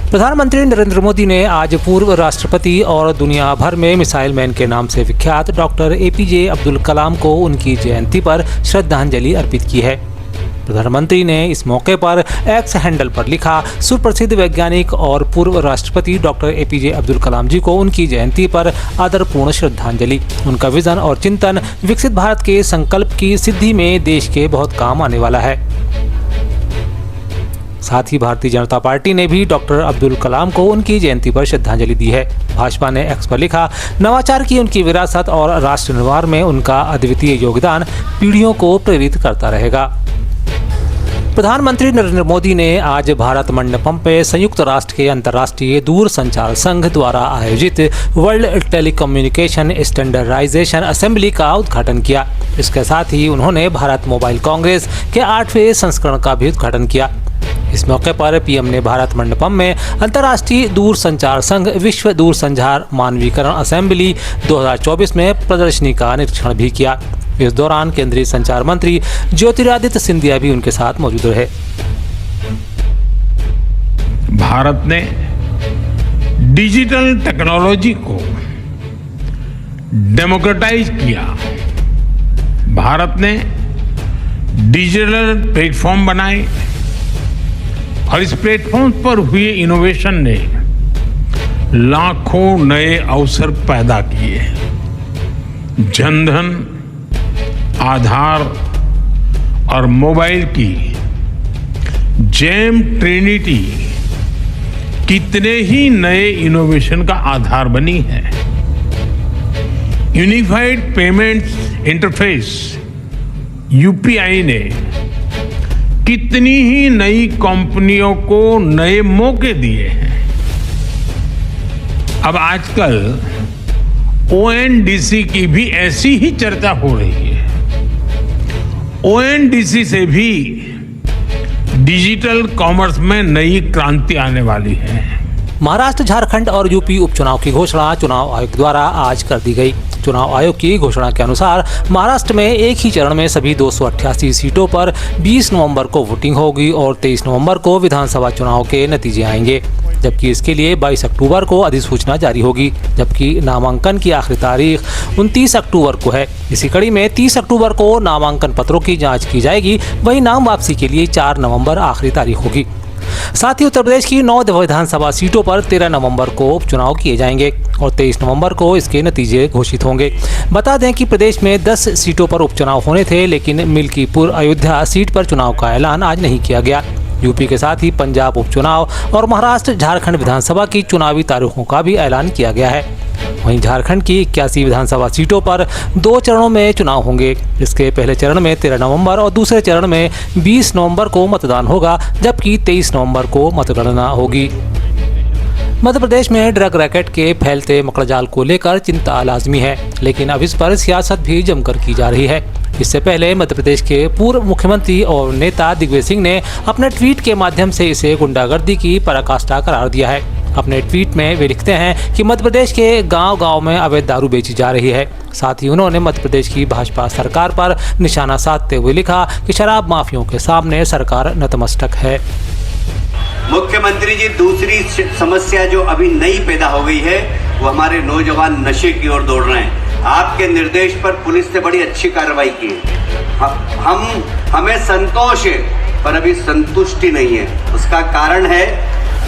प्रधानमंत्री नरेंद्र मोदी ने आज पूर्व राष्ट्रपति और दुनिया भर में मिसाइल मैन के नाम से विख्यात डॉक्टर एपीजे अब्दुल कलाम को उनकी जयंती पर श्रद्धांजलि अर्पित की है। प्रधानमंत्री ने इस मौके पर एक्स हैंडल पर लिखा, सुप्रसिद्ध वैज्ञानिक और पूर्व राष्ट्रपति डॉक्टर एपीजे अब्दुल कलाम जी को उनकी जयंती पर आदरपूर्ण श्रद्धांजलि। उनका विजन और चिंतन विकसित भारत के संकल्प की सिद्धि में देश के बहुत काम आने वाला है। साथ ही भारतीय जनता पार्टी ने भी डॉक्टर अब्दुल कलाम को उनकी जयंती पर श्रद्धांजलि दी है। भाजपा ने एक्स पर लिखा, नवाचार की उनकी विरासत और राष्ट्र निर्माण में उनका अद्वितीय योगदान पीढ़ियों को प्रेरित करता रहेगा। प्रधानमंत्री नरेंद्र मोदी ने आज भारत मंडपम में संयुक्त राष्ट्र के अंतर्राष्ट्रीय दूरसंचार संघ द्वारा आयोजित वर्ल्ड टेलीकम्युनिकेशन स्टैंडर्डाइजेशन असेंबली का उद्घाटन किया। इसके साथ ही उन्होंने भारत मोबाइल कांग्रेस के 8वें संस्करण का भी उद्घाटन किया। इस मौके पर पीएम ने भारत मंडपम में अंतर्राष्ट्रीय दूरसंचार संघ विश्व दूरसंचार मानवीकरण असेंबली 2024 में प्रदर्शनी का निरीक्षण भी किया। इस दौरान केंद्रीय संचार मंत्री ज्योतिरादित्य सिंधिया भी उनके साथ मौजूद रहे। भारत ने डिजिटल टेक्नोलॉजी को डेमोक्रेटाइज किया। भारत ने डिजिटल प्लेटफॉर्म बनाए और इस प्लेटफॉर्म पर हुए इनोवेशन ने लाखों नए अवसर पैदा किए। जनधन, आधार और मोबाइल की जेम ट्रिनिटी कितने ही नए इनोवेशन का आधार बनी है। यूनिफाइड पेमेंट्स इंटरफेस यूपीआई ने कितनी ही नई कंपनियों को नए मौके दिए हैं। अब आजकल ओएनडीसी की भी ऐसी ही चर्चा हो रही है। ओएनडीसी से भी डिजिटल कॉमर्स में नई क्रांति आने वाली है। महाराष्ट्र, झारखंड और यूपी उपचुनाव की घोषणा चुनाव आयोग द्वारा आज कर दी गई। चुनाव आयोग की घोषणा के अनुसार महाराष्ट्र में एक ही चरण में सभी 288 सीटों पर 20 नवंबर को वोटिंग होगी और 23 नवंबर को विधानसभा चुनाव के नतीजे आएंगे, जबकि इसके लिए 22 अक्टूबर को अधिसूचना जारी होगी, जबकि नामांकन की आखिरी तारीख 29 अक्टूबर को है। इसी कड़ी में 30 अक्टूबर को नामांकन पत्रों की जांच की जाएगी। वहीं नाम वापसी के लिए 4 नवंबर आखिरी तारीख होगी। साथ ही उत्तर प्रदेश की 9 विधानसभा सीटों पर 13 नवंबर को उपचुनाव किए जाएंगे और 23 नवंबर को इसके नतीजे घोषित होंगे। बता दें कि प्रदेश में 10 सीटों पर उपचुनाव होने थे, लेकिन मिल्कीपुर अयोध्या सीट पर चुनाव का ऐलान आज नहीं किया गया। यूपी के साथ ही पंजाब उपचुनाव और महाराष्ट्र, झारखंड विधानसभा की चुनावी तारीखों का भी ऐलान किया गया है। वहीं झारखंड की 81 विधानसभा सीटों पर 2 चरणों में चुनाव होंगे। इसके पहले चरण में 13 नवंबर और दूसरे चरण में 20 नवंबर को मतदान होगा, जबकि 23 नवंबर को मतगणना होगी। मध्य प्रदेश में ड्रग रैकेट के फैलते मकड़जाल को लेकर चिंता लाजमी है, लेकिन अब इस पर सियासत भी जमकर की जा रही है। इससे पहले मध्य प्रदेश के पूर्व मुख्यमंत्री और नेता दिग्विजय सिंह ने अपने ट्वीट के माध्यम से इसे गुंडागर्दी की पराकाष्ठा करार दिया है। अपने ट्वीट में वे लिखते हैं कि मध्य प्रदेश के गांव-गांव में अवैध दारू बेची जा रही है। साथ ही उन्होंने मध्य प्रदेश की भाजपा सरकार पर निशाना साधते हुए लिखा कि शराब माफियों के सामने सरकार नतमस्तक है। मुख्यमंत्री जी, दूसरी समस्या जो अभी नई पैदा हो गई है वो हमारे नौजवान नशे की ओर दौड़ रहे हैं। आपके निर्देश पर पुलिस ने बड़ी अच्छी कार्रवाई की है। हमें संतोष है, पर अभी संतुष्टि नहीं है। उसका कारण है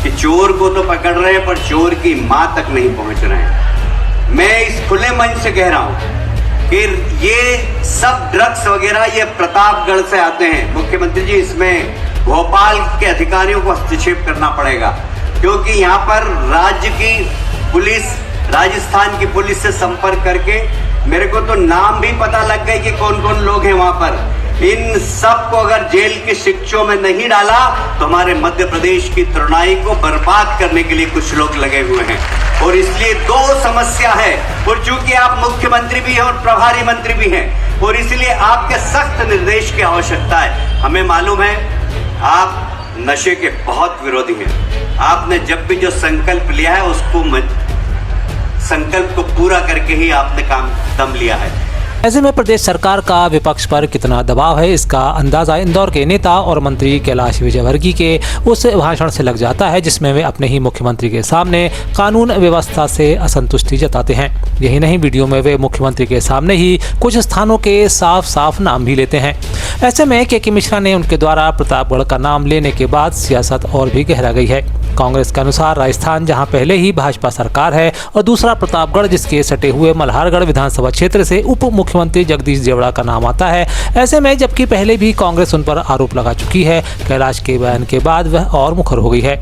कि चोर को तो पकड़ रहे हैं, पर चोर की मां तक नहीं पहुंच रहे हैं। मैं इस खुले मंच से कह रहा हूं कि ये सब ड्रग्स वगैरह ये प्रतापगढ़ से आते हैं। मुख्यमंत्री जी, इसमें भोपाल के अधिकारियों को हस्तक्षेप करना पड़ेगा, क्योंकि यहाँ पर राज्य की पुलिस, राजस्थान की पुलिस से संपर्क करके मेरे को तो नाम भी पता लग गए कि कौन कौन लोग हैं वहां पर। इन सब को अगर जेल की शिक्षों में नहीं डाला तो हमारे मध्य प्रदेश की तरुणाई को बर्बाद करने के लिए कुछ लोग लगे हुए हैं। और इसलिए 2 समस्या है, और चूंकि आप मुख्यमंत्री भी हैं और प्रभारी मंत्री भी हैं, और इसलिए आपके सख्त निर्देश की आवश्यकता है। हमें मालूम है आप नशे के बहुत विरोधी हैं। आपने जब भी जो संकल्प लिया है उसको संकल्प को पूरा करके ही आपने काम दम लिया है। ऐसे में प्रदेश सरकार का विपक्ष पर कितना दबाव है, इसका अंदाजा इंदौर के नेता और मंत्री कैलाश विजयवर्गीय के उस भाषण से लग जाता है जिसमें वे अपने ही मुख्यमंत्री के सामने कानून व्यवस्था से असंतुष्टि जताते हैं। यही नहीं, वीडियो में वे मुख्यमंत्री के सामने ही कुछ स्थानों के साफ साफ नाम भी लेते हैं। ऐसे में के मिश्रा ने उनके द्वारा प्रतापगढ़ का नाम लेने के बाद सियासत और भी गहरा गई है। कांग्रेस के अनुसार राजस्थान, जहां पहले ही भाजपा सरकार है, और दूसरा प्रतापगढ़ जिसके सटे हुए मल्हारगढ़ विधानसभा क्षेत्र से उप मुख्यमंत्री जगदीश देवड़ा का नाम आता है। ऐसे में जबकि पहले भी कांग्रेस उन पर आरोप लगा चुकी है, कैलाश के बयान के बाद वह और मुखर हो गई है।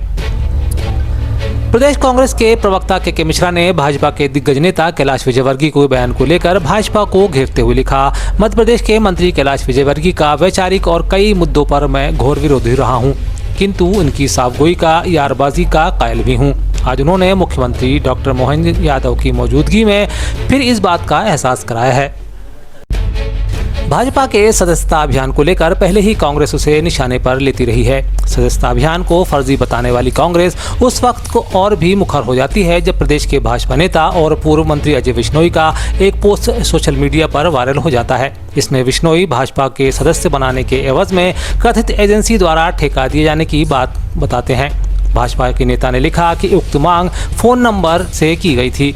प्रदेश कांग्रेस के प्रवक्ता के मिश्रा ने भाजपा के दिग्गज नेता कैलाश विजयवर्गीय के बयान को लेकर भाजपा को घेरते हुए लिखा, मध्य प्रदेश के मंत्री कैलाश विजयवर्गीय का वैचारिक और कई मुद्दों पर मैं घोर विरोधी रहा हूं, किंतु उनकी साफगोई का यारबाजी का कायल भी हूं। आज उन्होंने मुख्यमंत्री डॉक्टर मोहन यादव की मौजूदगी में फिर इस बात का एहसास कराया है। भाजपा के सदस्यता अभियान को लेकर पहले ही कांग्रेस उसे निशाने पर लेती रही है। सदस्यता अभियान को फर्जी बताने वाली कांग्रेस उस वक्त को और भी मुखर हो जाती है जब प्रदेश के भाजपा नेता और पूर्व मंत्री अजय विश्नोई का एक पोस्ट सोशल मीडिया पर वायरल हो जाता है। इसमें विश्नोई भाजपा के सदस्य बनाने के एवज में कथित एजेंसी द्वारा ठेका दिए जाने की बात बताते हैं। भाजपा के नेता ने लिखा कि उक्त मांग फोन नंबर से की गई थी।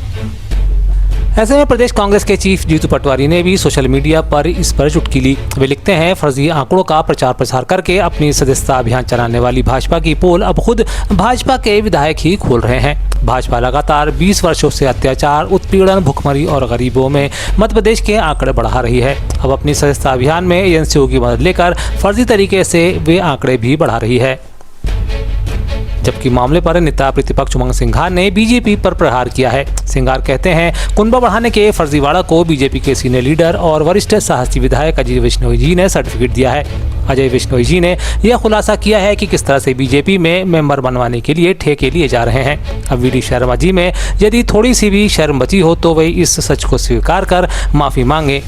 ऐसे में प्रदेश कांग्रेस के चीफ जीतू पटवारी ने भी सोशल मीडिया पर इस पर चुटकी ली। वे लिखते हैं, फर्जी आंकड़ों का प्रचार प्रसार करके अपनी सदस्यता अभियान चलाने वाली भाजपा की पोल अब खुद भाजपा के विधायक ही खोल रहे हैं। भाजपा लगातार 20 वर्षों से अत्याचार, उत्पीड़न, भुखमरी और गरीबों में मध्य प्रदेश के आंकड़े बढ़ा रही है। अब अपनी सदस्यता अभियान में एजेंसियों की मदद लेकर फर्जी तरीके से वे आंकड़े भी बढ़ा रही है। जबकि मामले पर नेता प्रतिपक्ष उमंग सिंघार ने बीजेपी पर प्रहार किया है। सिंघार कहते हैं, कुनबा बढ़ाने के फर्जीवाड़ा को बीजेपी के सीनियर लीडर और वरिष्ठ साहसी विधायक अजय विश्नोई जी ने सर्टिफिकेट दिया है। अजय विश्नोई जी ने यह खुलासा किया है कि किस तरह से बीजेपी में मेंबर बनवाने के लिए ठेके लिए जा रहे हैं। अब वीडी शर्मा जी में यदि थोड़ी सी भी शर्म बची हो तो वे इस सच को स्वीकार कर माफी मांगे।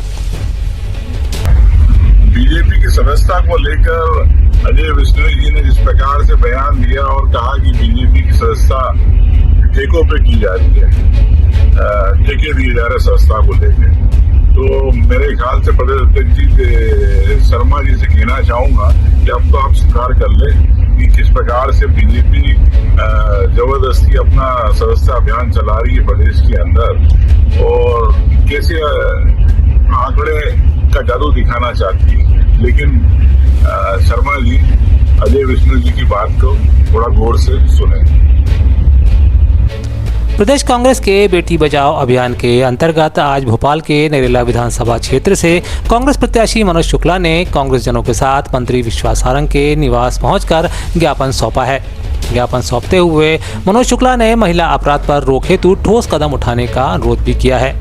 बीजेपी की सदस्यता को लेकर अजय विश्नोई जी ने जिस प्रकार से बयान दिया और कहा कि बीजेपी की सदस्यता ठेकों पे की जा रही है, ठेके दिए जा रहे सदस्यता को लेकर, तो मेरे ख्याल से प्रदेश अध्यक्ष जी शर्मा जी से कहना चाहूंगा कि अब तो आप स्वीकार कर ले कि किस प्रकार से बीजेपी जबरदस्ती अपना सदस्यता अभियान चला रही है प्रदेश के अंदर और कैसे आंकड़े का जादू दिखाना चाहती है। लेकिन शर्मा जी अजय विश्नोई जी की बात को थोड़ा गौर से सुने। प्रदेश कांग्रेस के बेटी बचाओ अभियान के अंतर्गत आज भोपाल के नरेला विधानसभा क्षेत्र से कांग्रेस प्रत्याशी मनोज शुक्ला ने कांग्रेस जनों के साथ मंत्री विश्वास सारंग के निवास पहुंचकर ज्ञापन सौंपा है। ज्ञापन सौंपते हुए मनोज शुक्ला ने महिला अपराध पर रोक हेतु ठोस कदम उठाने का अनुरोध भी किया है।